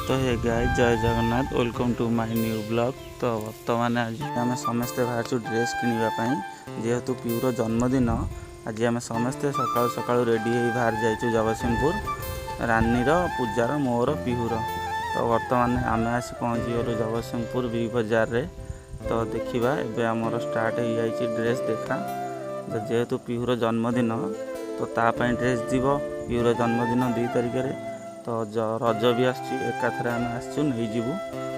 तो hey guys जय Jagannath welcome to my new blog. तो बर्तमान आज आम समस्ते बाहर ड्रेस किनापी जेहेतु पीयूर जन्मदिन आज आम समस्ते सका सका रेडी हो बाहर जाइए जगतसिंहपुर रानीर पूजार मोर पीहूर। तो बर्तमान आम आसी पहुँची गलु जगतसिंहपुर बी बजार रे। तो देखा एवं आमर स्टार्ट हो जाए ड्रेस देखा। तो जेहेतु पीहूर जन्मदिन तो तापाई ड्रेस जीव पीहूर जन्मदिन 2 तारिख रे। तो रज भी आकाथरे आम आसचु नहीं जीवु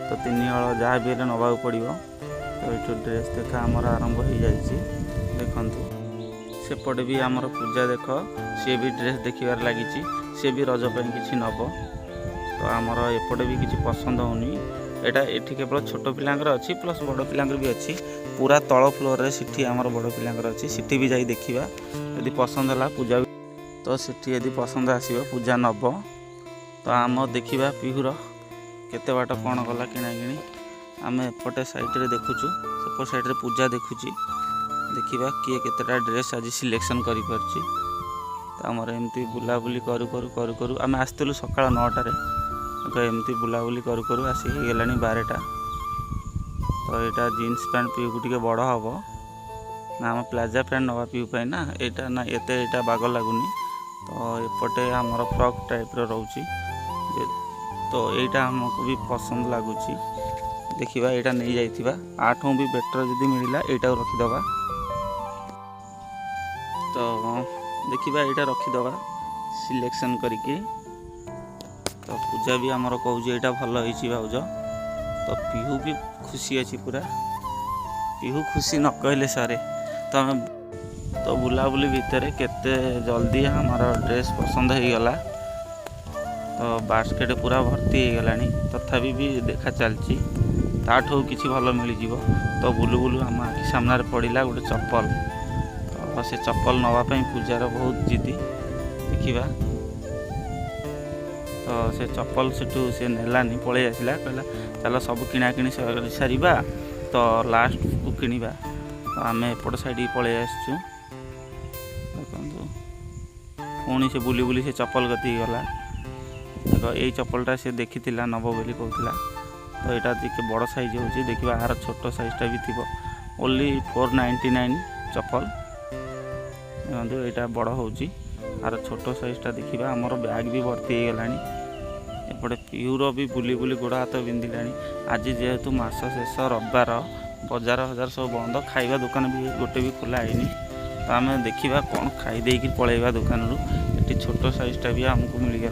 तो 3 हल जहाँ भी नवा पड़ो। तो ये ड्रेस देखा आमर आरंभ हो जाए। देखु सेपटे भी आमर पूजा देख सी भी ड्रेस देखार लगी सी भी रज पर कि नब। तो आमर एपटे भी किसी पसंद होनी एटा एठी केवल छोट पिलांकर अच्छी प्लस बड़ पिलांकर भी अच्छी पूरा तल फ्लोर रे सिठी आमर बड़ पिलांकर अच्छी सिठी भी जाई देखिबा यदि पसंद है पूजा तो सिठी यदि पसंद आसीबा पूजा नब। तो आम देखा पीहूर केते बाट कौन गला किना किणी आम एपटे साइड रे देखुचु सेपट साइड रे पूजा देखुची देखा किए केतेटा ड्रेस आज सिलेक्शन करि परची। तो आमर एमती बुलाबुली करू करू करू करू आम आसलु सकाळ 9टारे एमती बुलाबुली करू करू आसी गला 12टा। तो यहाँ जीन्स पैंट पीहू टे बड़ हम ना आम प्लाजा पैंट नवा पीहू पाई ना यहाँ ना एत बाग लगुनि। तो एपटे आमर फ्रॉक टाइप रोचे तो यहाँ आमको भी पसंद लगुच देखा यहाँ नहीं जाइथिबा आठों भी बेटर जदि मिलला यहाँ रखीदबा। तो देखा यहाँ रखीदबा सिलेक्शन करके। तो पूजा भी आमर कहूँ यहाँ भल होती भाज। तो पीहू भी खुशी अच्छी पूरा पीहू खुशी न कहले सारे। तो आम तो बुलाबुली भितर केते जल्दी हमारा ड्रेस पसंद हो गला। तो बास्केट पूरा भर्ती हो गलानी तथापि भी देखा चलती ताठू किसी भल मिल जाव। तो बुलू बुलू आम आखि सामने पड़ा गोटे चप्पल। तो से चप्पल नापी पूजार बहुत जिदी देखा। तो से चप्पल सेठू से नेलानी पलि आसला कहला चल सब किणा किणी सारिबा तो लास्ट को किणवा। तो आम एपट साइड पलि आसचु पुणी से बुली बुली से चप्पल गति गला देख यही चप्पलटा से देखी नब बोली कहला। तो यहाँ टे बड़ साइज हो देखा आर छोट साइजटा भी थी ओनली 499 चप्पल देखो यहाँ बड़ हो आर छोट साइजटा देखा आमर बैग भी भर्ती हो गलानी। एपटे पीहूर भी बुली बुली गोड़ हाथ बिंधिला। आज जेहेतु मास शेष रविवार बजार हजार सब बंद खाଇବା दुकान भी गोटे भी खोला है। तो आम देखा कौन खाई देकी पलैबा दुकान रू ये छोट साइजटा भी आमको मिलगला।